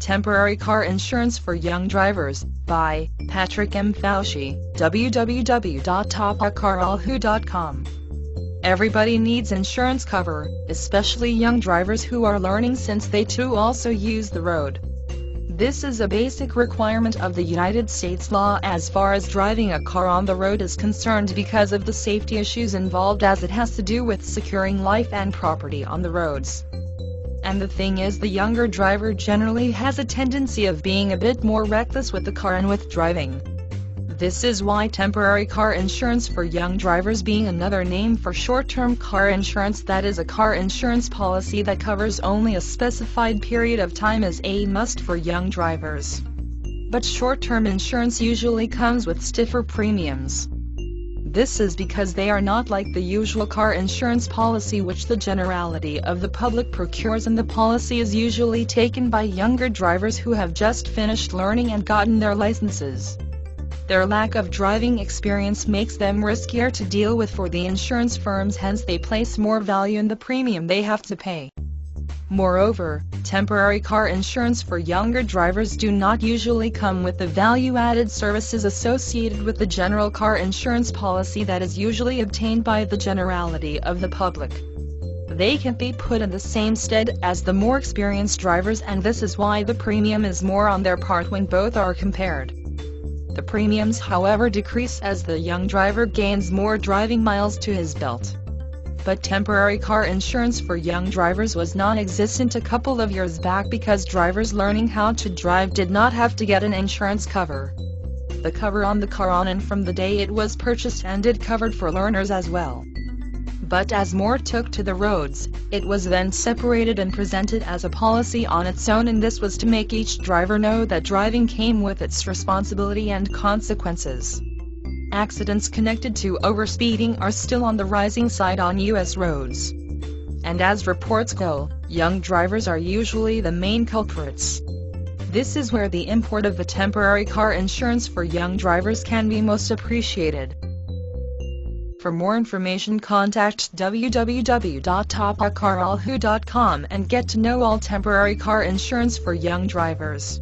Temporary Car Insurance for Young Drivers, by Patrick M. Fauci, www.topacaralwho.com. Everybody needs insurance cover, especially young drivers who are learning since they too also use the road. This is a basic requirement of the United States law as far as driving a car on the road is concerned because of the safety issues involved, as it has to do with securing life and property on the roads. And the thing is, the younger driver generally has a tendency of being a bit more reckless with the car and with driving. This is why temporary car insurance for young drivers, being another name for short-term car insurance, that is a car insurance policy that covers only a specified period of time, is a must for young drivers. But short-term insurance usually comes with stiffer premiums. This is because they are not like the usual car insurance policy which the generality of the public procures, and the policy is usually taken by younger drivers who have just finished learning and gotten their licenses. Their lack of driving experience makes them riskier to deal with for the insurance firms, hence they place more value in the premium they have to pay. Moreover, temporary car insurance for younger drivers do not usually come with the value-added services associated with the general car insurance policy that is usually obtained by the generality of the public. They can be put in the same stead as the more experienced drivers, and this is why the premium is more on their part when both are compared. The premiums, however, decrease as the young driver gains more driving miles to his belt. But temporary car insurance for young drivers was non-existent a couple of years back because drivers learning how to drive did not have to get an insurance cover. The cover on the car on and from the day it was purchased ended covered for learners as well. But as more took to the roads, it was then separated and presented as a policy on its own, and this was to make each driver know that driving came with its responsibility and consequences. Accidents connected to overspeeding are still on the rising side on U.S. roads. And as reports go, young drivers are usually the main culprits. This is where the import of the temporary car insurance for young drivers can be most appreciated. For more information, contact www.topacaralwho.com and get to know all temporary car insurance for young drivers.